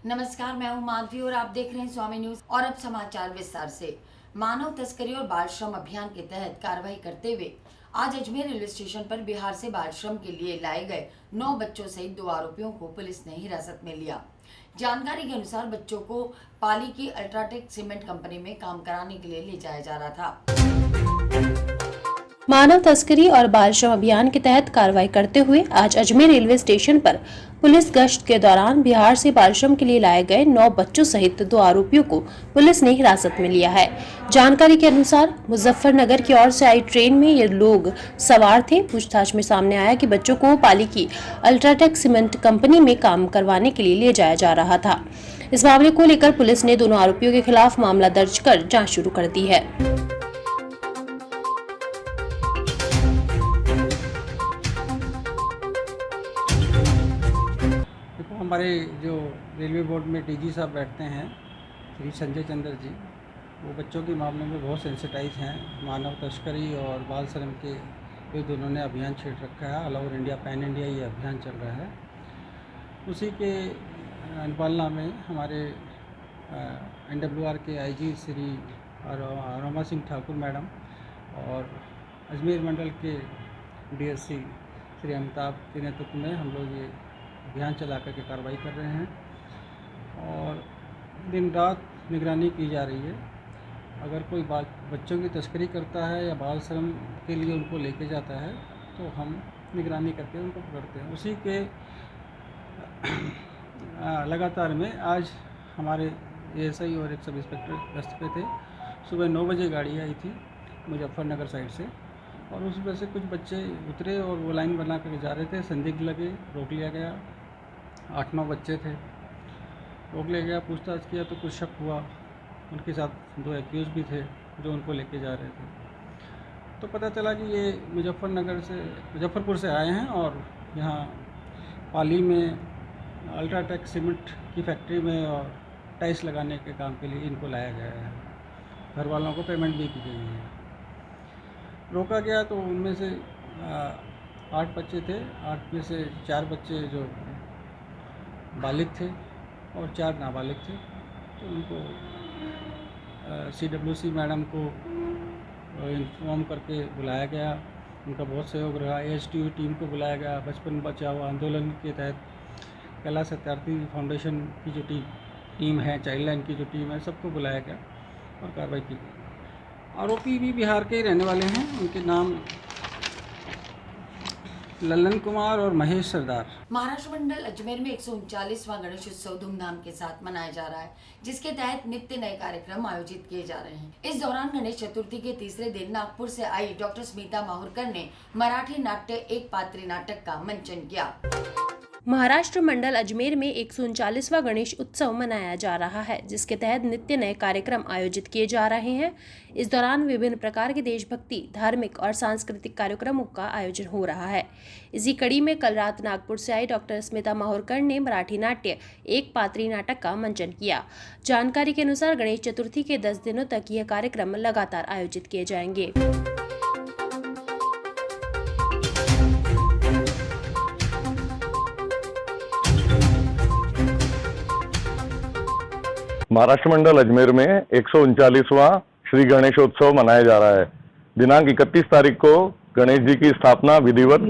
नमस्कार, मैं हूं माधवी और आप देख रहे हैं स्वामी न्यूज। और अब समाचार विस्तार से। मानव तस्करी और बाल श्रम अभियान के तहत कार्रवाई करते हुए आज अजमेर रेलवे स्टेशन पर बिहार से बाल श्रम के लिए लाए गए 9 बच्चों सहित 2 आरोपियों को पुलिस ने हिरासत में लिया। जानकारी के अनुसार बच्चों को पाली की अल्ट्राटेक सीमेंट कंपनी में काम कराने के लिए ले जाया जा रहा था। मानव तस्करी और बाल श्रम अभियान के तहत कार्रवाई करते हुए आज अजमेर रेलवे स्टेशन पर पुलिस गश्त के दौरान बिहार से बाल श्रम के लिए लाए गए 9 बच्चों सहित 2 आरोपियों को पुलिस ने हिरासत में लिया है। जानकारी के अनुसार मुजफ्फरनगर की ओर से आई ट्रेन में ये लोग सवार थे। पूछताछ में सामने आया कि बच्चों को पाली की अल्ट्राटेक सीमेंट कंपनी में काम करवाने के लिए ले जाया जा रहा था। इस मामले को लेकर पुलिस ने दोनों आरोपियों के खिलाफ मामला दर्ज कर जाँच शुरू कर दी है। हमारे जो रेलवे बोर्ड में डीजी साहब बैठते हैं श्री संजय चंद्र जी, वो बच्चों के मामले में बहुत सेंसिटाइज हैं। मानव तस्करी और बाल श्रम के विरुद्ध उन्होंने अभियान छेड़ रखा है। All over India, pan India ये अभियान चल रहा है। उसी के अनुपालना में हमारे NWR के IG श्री रमा सिंह ठाकुर मैडम और अजमेर मंडल के DSC श्री अमिताभ के नेतृत्व में हम लोग ये अभियान चला करके कार्रवाई कर रहे हैं और दिन रात निगरानी की जा रही है। अगर कोई बच्चों की तस्करी करता है या बाल श्रम के लिए उनको लेके जाता है तो हम निगरानी करके उनको पकड़ते हैं। उसी के लगातार में आज हमारे ASI और एक सब इंस्पेक्टर गश्त पे थे। सुबह 9 बजे गाड़ी आई थी मुजफ्फरनगर साइड से और उसमें से कुछ बच्चे उतरे और वो लाइन बना कर जा रहे थे। संदिग्ध लगे, रोक लिया गया। 8-9 बच्चे थे, रोक लिया गया। पूछताछ किया तो कुछ शक हुआ। उनके साथ 2 एक्यूज भी थे जो उनको लेके जा रहे थे। तो पता चला कि ये मुजफ्फरपुर से आए हैं और यहाँ पाली में अल्ट्राटेक सीमेंट की फैक्ट्री में और टाइल्स लगाने के काम के लिए इनको लाया गया है। घर वालों को पेमेंट भी की गई है। रोका गया तो उनमें से 8 बच्चे थे। 8 में से 4 बच्चे जो बालिग थे और 4 नाबालिग थे। तो उनको CWC मैडम को इन्फॉर्म करके बुलाया गया। उनका बहुत सहयोग रहा। ASTU टीम को बुलाया गया। बचपन बचाओ आंदोलन के तहत कैलाश सत्यार्थी फाउंडेशन की जो टीम है, चाइल्ड लाइन की जो टीम है, सबको बुलाया गया और कार्रवाई की गई। आरोपी भी बिहार के ही रहने वाले हैं। उनके नाम ललन कुमार और महेश सरदार। महाराष्ट्र मंडल अजमेर में 139वां गणेश उत्सव धूमधाम के साथ मनाया जा रहा है, जिसके तहत नित्य नए कार्यक्रम आयोजित किए जा रहे हैं। इस दौरान गणेश चतुर्थी के तीसरे दिन नागपुर से आई डॉक्टर स्मिता माहुरकर ने मराठी नाट्य एक पात्री नाटक का मंचन किया। महाराष्ट्र मंडल अजमेर में 139वां गणेश उत्सव मनाया जा रहा है, जिसके तहत नित्य नए कार्यक्रम आयोजित किए जा रहे हैं। इस दौरान विभिन्न प्रकार के देशभक्ति, धार्मिक और सांस्कृतिक कार्यक्रमों का आयोजन हो रहा है। इसी कड़ी में कल रात नागपुर से आई डॉक्टर स्मिता माहुरकर ने मराठी नाट्य एक पात्री नाटक का मंचन किया। जानकारी के अनुसार गणेश चतुर्थी के 10 दिनों तक यह कार्यक्रम लगातार आयोजित किए जाएंगे। महाराष्ट्र मंडल अजमेर में 139वां श्री गणेशोत्सव मनाया जा रहा है। दिनांक 31 तारीख को गणेश जी की स्थापना विधिवत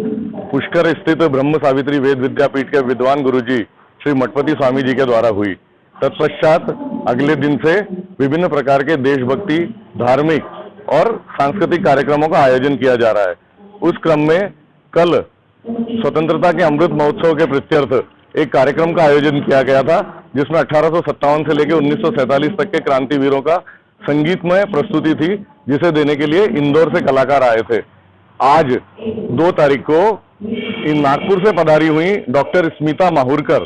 पुष्कर स्थित ब्रह्म सावित्री वेद विद्यापीठ के विद्वान गुरुजी श्री मठपति स्वामी जी के द्वारा हुई। तत्पश्चात अगले दिन से विभिन्न प्रकार के देशभक्ति, धार्मिक और सांस्कृतिक कार्यक्रमों का आयोजन किया जा रहा है। उस क्रम में कल स्वतंत्रता के अमृत महोत्सव के प्रत्यर्थ एक कार्यक्रम का आयोजन किया गया था, जिसमें 1857 से लेकर 1947 तक के क्रांतिवीरों का संगीतमय प्रस्तुति थी, जिसे देने के लिए इंदौर से कलाकार आए थे। आज 2 तारीख को नागपुर से पधारी हुई डॉक्टर स्मिता माहुरकर,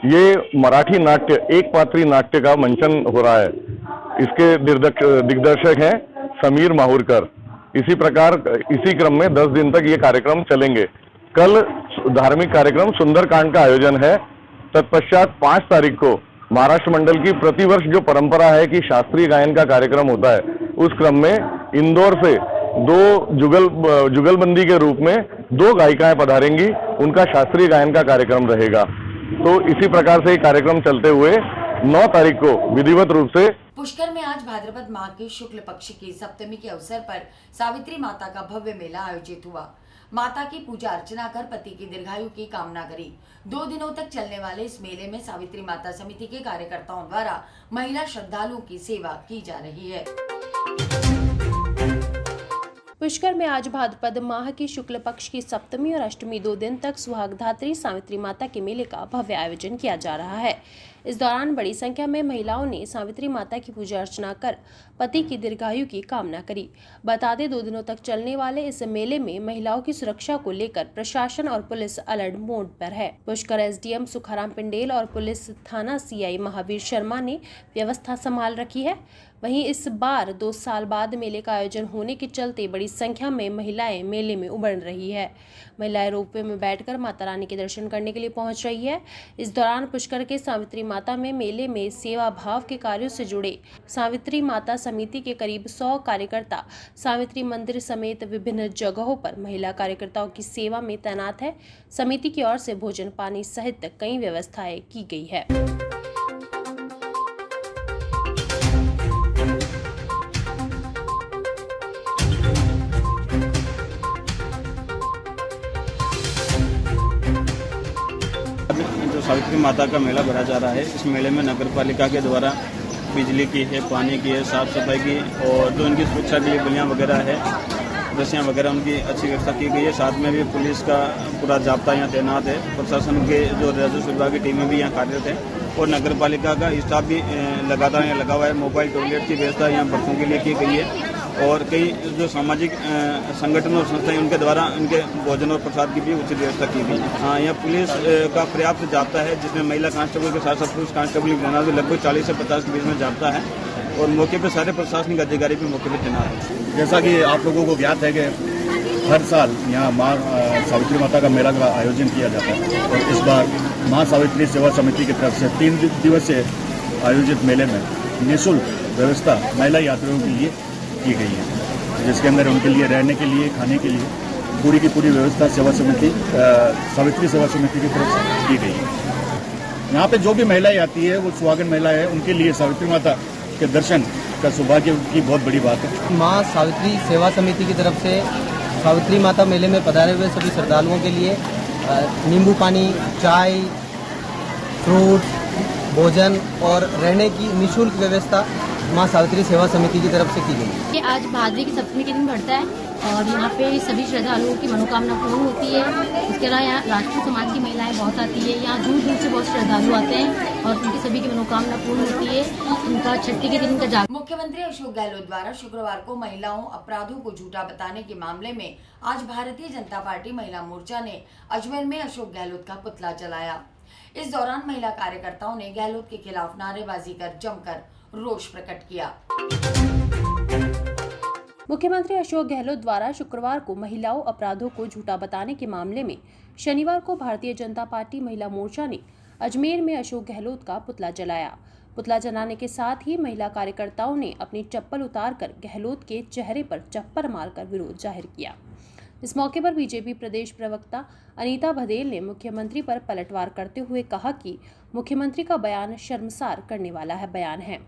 ये मराठी नाट्य एक पात्री नाट्य का मंचन हो रहा है। इसके दिग्दर्शक हैं समीर माहुरकर। इसी प्रकार इसी क्रम में 10 दिन तक ये कार्यक्रम चलेंगे। कल धार्मिक कार्यक्रम सुंदरकांड का आयोजन है। तत्पश्चात 5 तारीख को महाराष्ट्र मंडल की प्रतिवर्ष जो परंपरा है कि शास्त्रीय गायन का कार्यक्रम होता है, उस क्रम में इंदौर से 2 जुगलबंदी के रूप में 2 गायिकाएं पधारेंगी। उनका शास्त्रीय गायन का कार्यक्रम रहेगा। तो इसी प्रकार से ये कार्यक्रम चलते हुए 9 तारीख को विधिवत रूप से पुष्कर में आज भाद्रपद माह के शुक्ल पक्ष की सप्तमी के अवसर पर सावित्री माता का भव्य मेला आयोजित हुआ। माता की पूजा अर्चना कर पति की दीर्घायु की कामना करी। 2 दिनों तक चलने वाले इस मेले में सावित्री माता समिति के कार्यकर्ताओं द्वारा महिला श्रद्धालुओं की सेवा की जा रही है। पुष्कर में आज भाद्रपद माह की शुक्ल पक्ष की सप्तमी और अष्टमी 2 दिन तक सुहागधात्री सावित्री माता के मेले का भव्य आयोजन किया जा रहा है। इस दौरान बड़ी संख्या में महिलाओं ने सावित्री माता की पूजा अर्चना कर पति की दीर्घायु की कामना करी। बता दें 2 दिनों तक चलने वाले इस मेले में महिलाओं की सुरक्षा को लेकर प्रशासन और पुलिस अलर्ट मोड पर है। पुष्कर एसडीएम सुखाराम पिंडेल और पुलिस थाना सीआई महावीर शर्मा ने व्यवस्था संभाल रखी है। वहीं इस बार 2 साल बाद मेले का आयोजन होने के चलते बड़ी संख्या में महिलाएं मेले में उमड़ रही है। महिलाएं रोपवे में बैठकर माता रानी के दर्शन करने के लिए पहुंच रही है। इस दौरान पुष्कर के सावित्री माता में मेले में सेवा भाव के कार्यों से जुड़े सावित्री माता समिति के करीब 100 कार्यकर्ता सावित्री मंदिर समेत विभिन्न जगहों पर महिला कार्यकर्ताओं की सेवा में तैनात है। समिति की ओर से भोजन पानी सहित कई व्यवस्थाएं की गई है। जो सावित्री माता का मेला भरा जा रहा है, इस मेले में नगर पालिका के द्वारा बिजली की है, पानी की है, साफ सफाई की और जो उनकी सुरक्षा के लिए गलियाँ वगैरह है, रस्सियाँ वगैरह उनकी अच्छी व्यवस्था की गई है। साथ में भी पुलिस का पूरा जाब्ता यहाँ तैनात है। प्रशासन के जो राजस्व विभाग की टीमें भी यहाँ कार्यरत है और नगर पालिका का स्टाफ भी लगातार यहाँ लगा हुआ है। मोबाइल टॉयलेट की व्यवस्था यहाँ बच्चों के लिए की गई है और कई जो सामाजिक संगठन और संस्थाएं उनके द्वारा उनके भोजन और प्रसाद की भी उचित व्यवस्था की गई। यहाँ पुलिस का पर्याप्त जाब्ता है, जिसमें महिला कांस्टेबल के साथ साथ पुरुष कांस्टेबल की तैनात लगभग 40 से 50 के बीच में जाब्ता है और मौके पर सारे प्रशासनिक अधिकारी भी मौके पर तैनात है। जैसा कि आप लोगों को ज्ञात है कि हर साल यहाँ माँ सावित्री माता का मेला का आयोजन किया जाता है और इस बार माँ सावित्री सेवा समिति की तरफ से 3 दिवसीय आयोजित मेले में निःशुल्क व्यवस्था महिला यात्रियों के लिए की गई है, जिसके अंदर उनके लिए रहने के लिए, खाने के लिए पूरी की पूरी व्यवस्था सेवा समिति सावित्री सेवा समिति की तरफ से की गई है। यहाँ पे जो भी महिलाएं आती है वो सुहागन महिला है, उनके लिए सावित्री माता के दर्शन का सौभाग्य की बहुत बड़ी बात है। माँ सावित्री सेवा समिति की तरफ से सावित्री माता मेले में पधारे हुए सभी श्रद्धालुओं के लिए नींबू पानी, चाय, फ्रूट, भोजन और रहने की निःशुल्क व्यवस्था माँ सावित्री सेवा समिति की तरफ से की गई। ये आज भाद्रपद की सप्तमी के दिन बढ़ता है और यहाँ पे सभी श्रद्धालुओं की मनोकामना पूर्ण होती है। इसके अलावा यहाँ राष्ट्रीय समाज की महिलाएं बहुत आती है। यहाँ दूर दूर से बहुत श्रद्धालु आते हैं और उनकी सभी की मनोकामना पूर्ण होती है। इनका छठी के दिन का जागरण। मुख्यमंत्री अशोक गहलोत द्वारा शुक्रवार को महिलाओं अपराधों को झूठा बताने के मामले में आज भारतीय जनता पार्टी महिला मोर्चा ने अजमेर में अशोक गहलोत का पुतला जलाया। इस दौरान महिला कार्यकर्ताओं ने गहलोत के खिलाफ नारेबाजी कर जमकर रोष प्रकट किया। मुख्यमंत्री अशोक गहलोत द्वारा शुक्रवार को महिलाओं अपराधों को झूठा बताने के मामले में शनिवार को भारतीय जनता पार्टी महिला मोर्चा ने अजमेर में अशोक गहलोत का पुतला जलाया। पुतला जलाने के साथ ही महिला कार्यकर्ताओं ने अपनी चप्पल उतारकर गहलोत के चेहरे पर चप्पल मारकर विरोध जाहिर किया। इस मौके पर बीजेपी प्रदेश प्रवक्ता अनीता भदेल ने मुख्यमंत्री पर पलटवार करते हुए कहा कि मुख्यमंत्री का बयान शर्मसार करने वाला बयान है।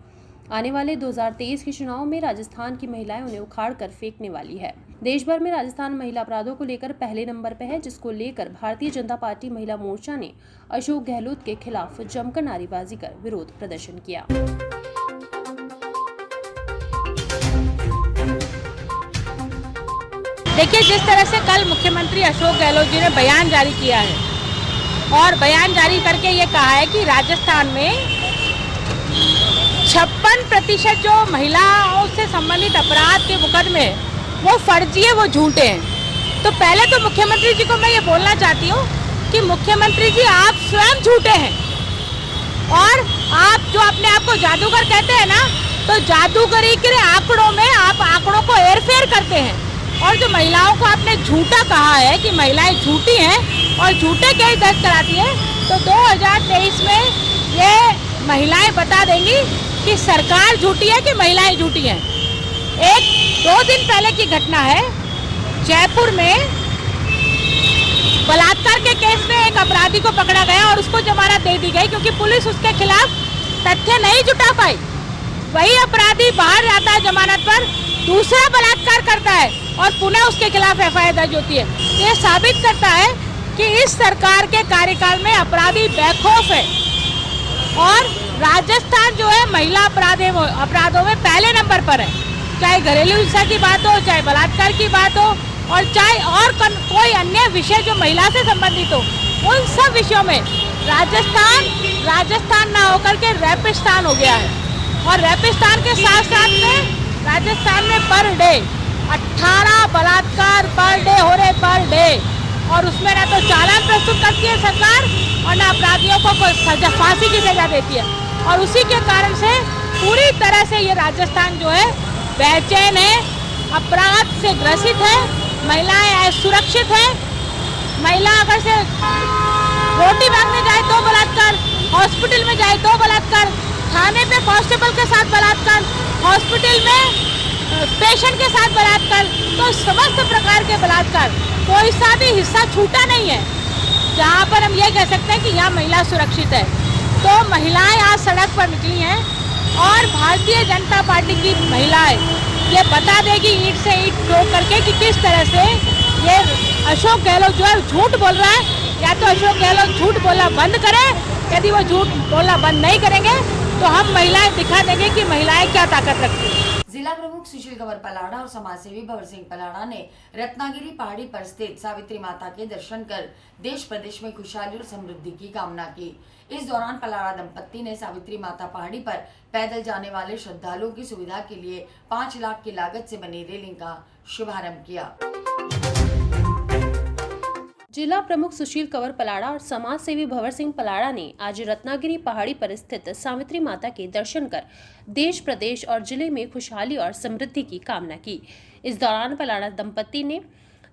आने वाले 2023 के चुनाव में राजस्थान की महिलाएं उन्हें उखाड़ कर फेंकने वाली है। देश भर में राजस्थान महिला अपराधों को लेकर पहले नंबर पर है, जिसको लेकर भारतीय जनता पार्टी महिला मोर्चा ने अशोक गहलोत के खिलाफ जमकर नारेबाजी कर विरोध प्रदर्शन किया। देखिए, जिस तरह से कल मुख्यमंत्री अशोक गहलोत जी ने बयान जारी किया है और बयान जारी करके ये कहा है कि राजस्थान में 56% जो महिलाओं से संबंधित अपराध के मुकदमे वो फर्जी है, वो झूठे हैं। तो पहले तो मुख्यमंत्री जी को मैं ये बोलना चाहती हूँ कि मुख्यमंत्री जी आप स्वयं झूठे हैं और आप जो अपने आप को जादूगर कहते हैं ना, तो जादूगरी के आंकड़ों में आप आंकड़ों को हेरफेर करते हैं। और जो महिलाओं को आपने झूठा कहा है कि महिलाएं झूठी हैं और झूठे केस दर्ज कराती हैं, तो 2023 में ये महिलाएं बता देंगी कि सरकार झूठी है कि महिलाएं झूठी हैं। 1-2 दिन पहले की घटना है, जयपुर में बलात्कार के केस में एक अपराधी को पकड़ा गया और उसको जमानत दे दी गई क्योंकि पुलिस उसके खिलाफ तथ्य नहीं जुटा पाई। वही अपराधी बाहर जाता है जमानत पर, दूसरा बलात्कार करता है और पुनः उसके खिलाफ एफआईआर दर्ज होती है। ये साबित करता है कि इस सरकार के कार्यकाल में अपराधी बेखौफ है। और राजस्थान जो है महिला अपराधों में पहले नंबर पर है, चाहे घरेलू हिंसा की बात हो, चाहे बलात्कार की बात हो और चाहे और कोई अन्य विषय जो महिला से संबंधित हो, उन सब विषयों में राजस्थान ना होकर के रेपिस्तान हो गया है। और रेपिस्तान के साथ साथ में राजस्थान में पर डे 18 बलात्कार पर डे हो रहे पर डे, और उसमें ना तो चालान प्रस्तुत करती है सरकार और ना अपराधियों को फांसी की सजा देती है। और उसी के कारण से पूरी तरह से ये राजस्थान जो है बेचैन है, अपराध से ग्रसित है, महिलाएं असुरक्षित है। महिला अगर से रोटी मांगने जाए तो बलात्कार, हॉस्पिटल में जाए तो बलात्कार, थाने पे कांस्टेबल के साथ बलात्कार, हॉस्पिटल में पेशेंट के साथ बलात्कार, तो समस्त प्रकार के बलात्कार, कोई सा भी हिस्सा छूटा नहीं है जहाँ पर हम ये कह सकते हैं कि यहाँ महिला सुरक्षित है। तो महिलाएं आज सड़क पर निकली हैं और भारतीय जनता पार्टी की महिलाएं ये बता देगी ईंट से ईंट ठोक करके कि किस तरह से ये अशोक गहलोत जो है झूठ बोल रहा है। या तो अशोक गहलोत झूठ बोलना बंद करे, यदि वो झूठ बोलना बंद नहीं करेंगे तो हम महिलाएं दिखा देंगे कि महिलाएं क्या ताकत रखती हैं। जिला प्रमुख सुशील कंवर पलाड़ा और समाजसेवी भवर सिंह पलाड़ा ने रत्नागिरी पहाड़ी पर स्थित सावित्री माता के दर्शन कर देश प्रदेश में खुशहाली और समृद्धि की कामना की। इस दौरान पलाड़ा दंपत्ति ने सावित्री माता पहाड़ी पर पैदल जाने वाले श्रद्धालुओं की सुविधा के लिए 5 लाख की लागत से बनी रेलिंग का शुभारंभ किया। जिला प्रमुख सुशील कंवर पलाड़ा और समाज सेवी भवर सिंह पलाड़ा ने आज रत्नागिरी पहाड़ी पर स्थित सावित्री माता के दर्शन कर देश प्रदेश और जिले में खुशहाली और समृद्धि की कामना की। इस दौरान पलाड़ा दंपत्ति ने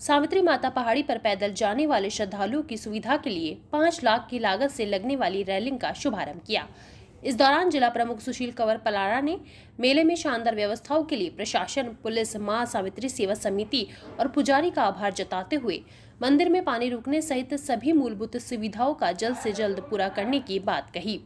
सावित्री माता पहाड़ी पर पैदल जाने वाले श्रद्धालुओं की सुविधा के लिए 5 लाख की लागत से लगने वाली रेलिंग का शुभारंभ किया। इस दौरान जिला प्रमुख सुशील कंवर पलाड़ा ने मेले में शानदार व्यवस्थाओं के लिए प्रशासन, पुलिस, मां सावित्री सेवा समिति और पुजारी का आभार जताते हुए मंदिर में पानी रुकने सहित सभी मूलभूत सुविधाओं का जल्द से जल्द पूरा करने की बात कही।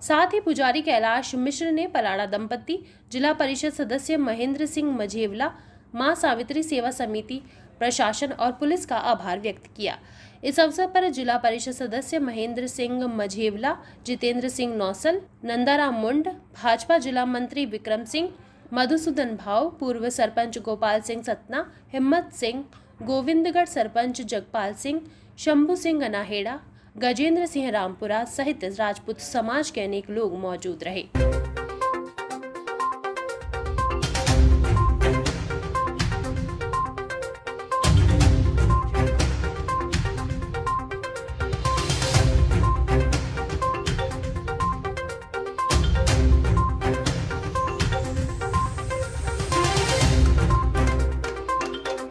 साथ ही पुजारी कैलाश मिश्र ने पलाड़ा दंपत्ति, जिला परिषद सदस्य महेंद्र सिंह मझेवला, मां सावित्री सेवा समिति, प्रशासन और पुलिस का आभार व्यक्त किया। इस अवसर पर जिला परिषद सदस्य महेंद्र सिंह मझेवला, जितेंद्र सिंह नौसल, नंदाराम मुंड, भाजपा जिला मंत्री विक्रम सिंह, मधुसूदन भाव, पूर्व सरपंच गोपाल सिंह सतना, हिम्मत सिंह, गोविंदगढ़ सरपंच जगपाल सिंह, शंभू सिंह अनाहेड़ा, गजेंद्र सिंह रामपुरा सहित राजपूत समाज के अनेक लोग मौजूद रहे।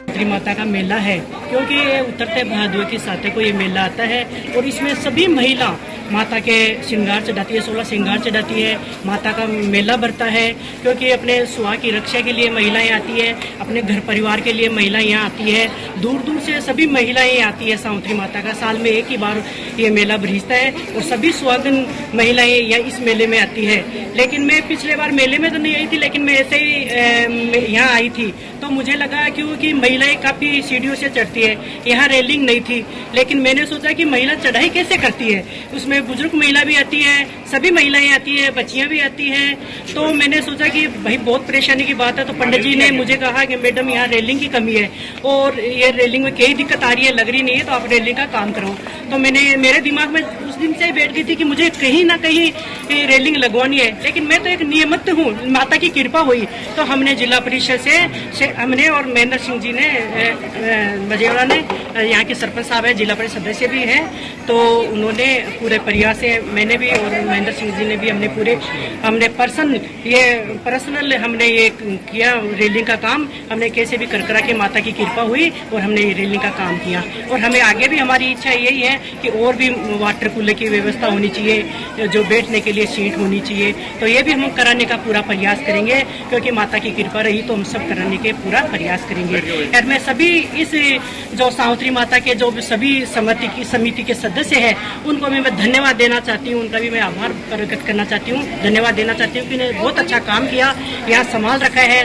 सावित्री माता का मेला है, क्योंकि ये उतरते भादुए की साथे को ये मेला आता है और इसमें सभी महिला माता के श्रृंगार चढ़ाती है, 16 श्रृंगार चढ़ाती है। माता का मेला भरता है क्योंकि अपने सुहा की रक्षा के लिए महिलाएं आती है, अपने घर परिवार के लिए महिलाएं यहाँ आती है। दूर दूर से सभी महिलाएं आती है सावित्री माता का, साल में एक ही बार ये मेला भरीजता है और सभी सुहागन महिलाएं यहाँ इस मेले में आती है। लेकिन मैं पिछले बार मेले में तो नहीं आई थी, लेकिन मैं ऐसे ही यहाँ आई थी तो मुझे लगा क्योंकि महिलाएं काफी सीढ़ियों से चढ़ती है, यहाँ रेलिंग नहीं थी। लेकिन मैंने सोचा कि महिला चढ़ाई कैसे करती है, उसमें बुजुर्ग महिला भी आती है, सभी महिलाएं आती है, बच्चियां भी आती हैं। तो मैंने सोचा कि भाई बहुत परेशानी की बात है, तो पंडित जी ने मुझे कहा कि मैडम यहाँ रेलिंग की कमी है और ये रेलिंग में कई दिक्कत आ रही है, लग रही नहीं है, तो आप रेलिंग का काम करो। तो मेरे दिमाग में उस दिन से बैठ गई थी कि मुझे कहीं ना कहीं रेलिंग लगवानी है। लेकिन मैं तो एक नियमित हूँ, माता की कृपा हुई तो हमने जिला परिषद से हमने और महेंद्र सिंह जी ने मजेवड़ा ने, यहाँ के सरपंच साहब है, जिला परिषद सदस्य भी है, तो उन्होंने पूरे प्रयास से, मैंने भी और महेंद्र सिंह जी ने भी, हमने पर्सनल हमने ये किया रेलिंग का काम। हमने कैसे भी कर के माता की कृपा हुई और हमने ये रेलिंग का काम किया। और हमें आगे भी हमारी इच्छा यही है कि और भी वाटर कूलर चूल्हे की व्यवस्था होनी चाहिए, जो बैठने के लिए सीट होनी चाहिए। तो ये भी हम कराने का पूरा प्रयास करेंगे, क्योंकि माता की कृपा रही तो हम सब कराने के पूरा प्रयास करेंगे। और मैं सभी इस जो सावित्री माता के जो सभी समिति के सदस्य हैं उनको भी मैं धन्यवाद देना चाहती हूँ, उनका भी मैं आभार प्रकट करना चाहती हूँ, धन्यवाद देना चाहती हूँ कि इन्होंने बहुत अच्छा काम किया, यहाँ संभाल रखा है।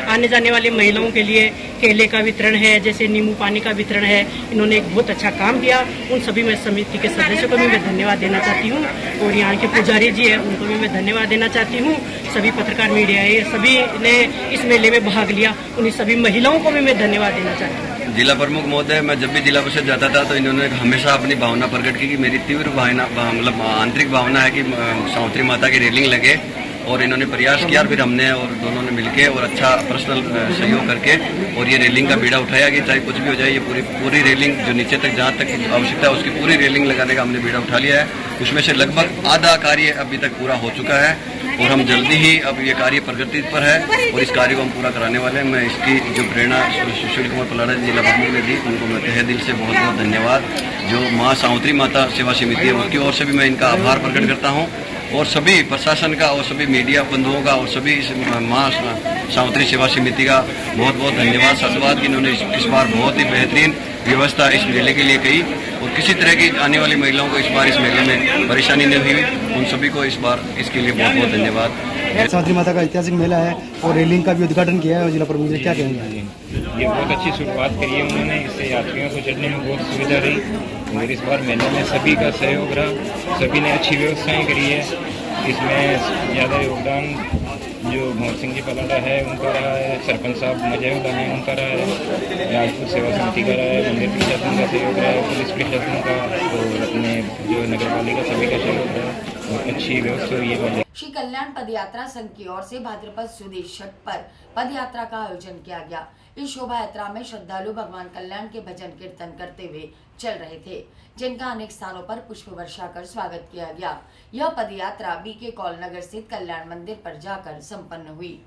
आने जाने वाली महिलाओं के लिए केले का वितरण है, जैसे नींबू पानी का वितरण है, इन्होंने एक बहुत अच्छा काम किया। उन सभी में समिति के सदस्यों को भी मैं धन्यवाद देना चाहती हूँ, और यहाँ के पुजारी जी है उनको भी मैं धन्यवाद देना चाहती हूँ। सभी पत्रकार मीडिया है, सभी ने इस मेले में भाग लिया, उन्हीं सभी महिलाओं को भी मैं धन्यवाद देना चाहती हूँ। जिला प्रमुख महोदय, मैं जब भी जिला परिषद जाता था तो इन्होंने हमेशा अपनी भावना प्रकट की कि मेरी तीव्र भावना मतलब आंतरिक भावना है कि सावित्री माता की रेलिंग लगे, और इन्होंने प्रयास किया। फिर हमने और दोनों ने मिलके और अच्छा पर्सनल सहयोग करके और ये रेलिंग का बीड़ा उठाया कि चाहे कुछ भी हो जाए, ये पूरी रेलिंग जो नीचे तक जहाँ तक आवश्यकता है उसकी पूरी रेलिंग लगाने का हमने बीड़ा उठा लिया है। उसमें से लगभग आधा कार्य अभी तक पूरा हो चुका है, और हम जल्दी ही अब ये कार्य प्रगति पर है और इस कार्य को हम पूरा कराने वाले हैं। मैं इसकी जो प्रेरणा सुशील कुमार पलाड़ा जिला प्रमुख ने दी, उनको मैं तहे दिल से बहुत बहुत धन्यवाद। जो माँ सावित्री माता सेवा समिति है उसकी ओर से भी मैं इनका आभार प्रकट करता हूँ, और सभी प्रशासन का और सभी मीडिया बंधुओं का और सभी इस माँ सावित्री सेवा समिति का बहुत बहुत धन्यवाद, साधुवाद कि इन्होंने इस बार बहुत ही बेहतरीन व्यवस्था इस मेले के लिए की, और किसी तरह की आने वाली महिलाओं को इस बार इस मेले में परेशानी नहीं हुई। उन सभी को इस बार इसके लिए बहुत बहुत धन्यवाद। सावित्री माता का ऐतिहासिक मेला है और रेलिंग का भी उद्घाटन किया है जिला प्रमुख ने, क्या कहेंगे? ये बहुत अच्छी शुरुआत करी है उन्होंने, इससे यात्रियों को चढ़ने में बहुत सुविधा रही। और इस बार मेले में सभी का सहयोग रहा, सभी ने अच्छी व्यवस्थाएं करी है। इसमें ज़्यादा योगदान जो भंवर सिंह जी पलाड़ा है उनका रहा है, सरपंच साहब मजहूदा हैं उनका रहा है, राजपूत सेवा समिति का रहा है, मंदिर प्रशासन का सहयोग रहा है, पुलिस प्रशासन का और अपने जो नगर पालिका सभी का सहयोग रहा है, और अच्छी व्यवस्था हुई है। श्री कल्याण पदयात्रा संघ की ओर से भाद्रपद सुद छठ पर पदयात्रा का आयोजन किया गया। इस शोभा यात्रा में श्रद्धालु भगवान कल्याण के भजन कीर्तन करते हुए चल रहे थे, जिनका अनेक स्थानों पर पुष्प वर्षा कर स्वागत किया गया। यह पदयात्रा बीके कॉल नगर स्थित कल्याण मंदिर पर जाकर संपन्न हुई।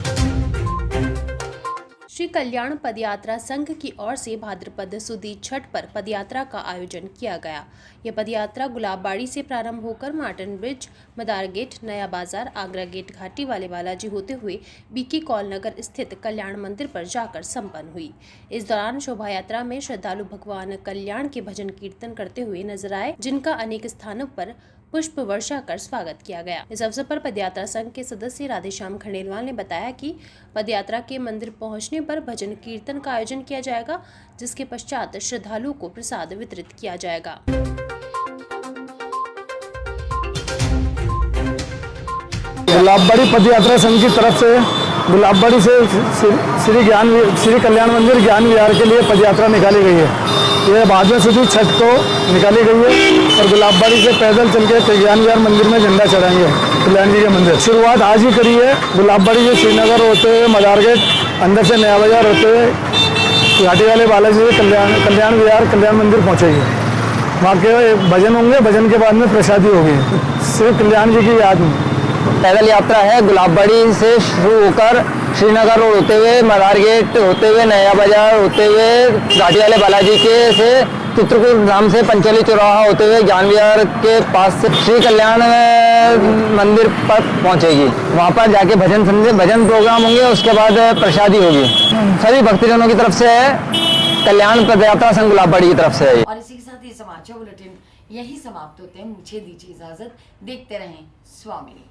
श्री कल्याण पदयात्रा संघ की ओर से भाद्रपद सुद छठ पर पदयात्रा का आयोजन किया गया। यह पदयात्रा गुलाबबाड़ी से प्रारंभ होकर मार्टन ब्रिज, मदार गेट, नया बाजार, आगरा गेट घाटी वाले बालाजी होते हुए बीके कॉल नगर स्थित कल्याण मंदिर पर जाकर संपन्न हुई। इस दौरान शोभा यात्रा में श्रद्धालु भगवान कल्याण के भजन कीर्तन करते हुए नजर आए, जिनका अनेक स्थानों पर पुष्प वर्षा कर स्वागत किया गया। इस अवसर पर पदयात्रा संघ के सदस्य राधेश्याम खंडेलवाल ने बताया कि पदयात्रा के मंदिर पहुंचने पर भजन कीर्तन का आयोजन किया जाएगा, जिसके पश्चात श्रद्धालुओं को प्रसाद वितरित किया जाएगा। गुलाबबाड़ी पदयात्रा संघ की तरफ से गुलाबबाड़ी से श्री कल्याण मंदिर ज्ञान विहार के लिए पदयात्रा निकाली गई है। ये भाद्रपद सुद छठ को निकाली गई है, और गुलाबबाड़ी से पैदल चल के ज्ञान विहार मंदिर में झंडा चढ़ाएंगे कल्याण जी के मंदिर। शुरुआत आज ही करी है, गुलाबबाड़ी से श्रीनगर होते हुए मदार गेट, अंदर से नया बाजार होते हुए घाटी वाले बालाजी से कल्याण विहार कल्याण मंदिर पहुँचेगी। वहाँ के भजन होंगे, भजन के बाद में प्रसादी होगी सिर्फ कल्याण जी की याद में। पैदल यात्रा है, गुलाबबाड़ी से शुरू होकर श्रीनगर रोड होते हुए, मदार गेट होते हुए, नया बाजार होते हुए, घाटी वाले बालाजी के से चित्रकूट धाम से पंचली चौराहा होते हुए ज्ञान विहार के पास से श्री कल्याण मंदिर पर पहुंचेगी। वहां पर जाके भजन प्रोग्राम होंगे, उसके बाद प्रसादी होगी। सभी भक्तजनों की तरफ से कल्याण पदयात्रा संघ गुलाबबाड़ी की तरफ से है। और इसी के साथ ये समाचार बुलेटिन यही समाप्त होते हैं। मुझे दीजिए इजाजत, देखते रहें स्वामी न्यूज़।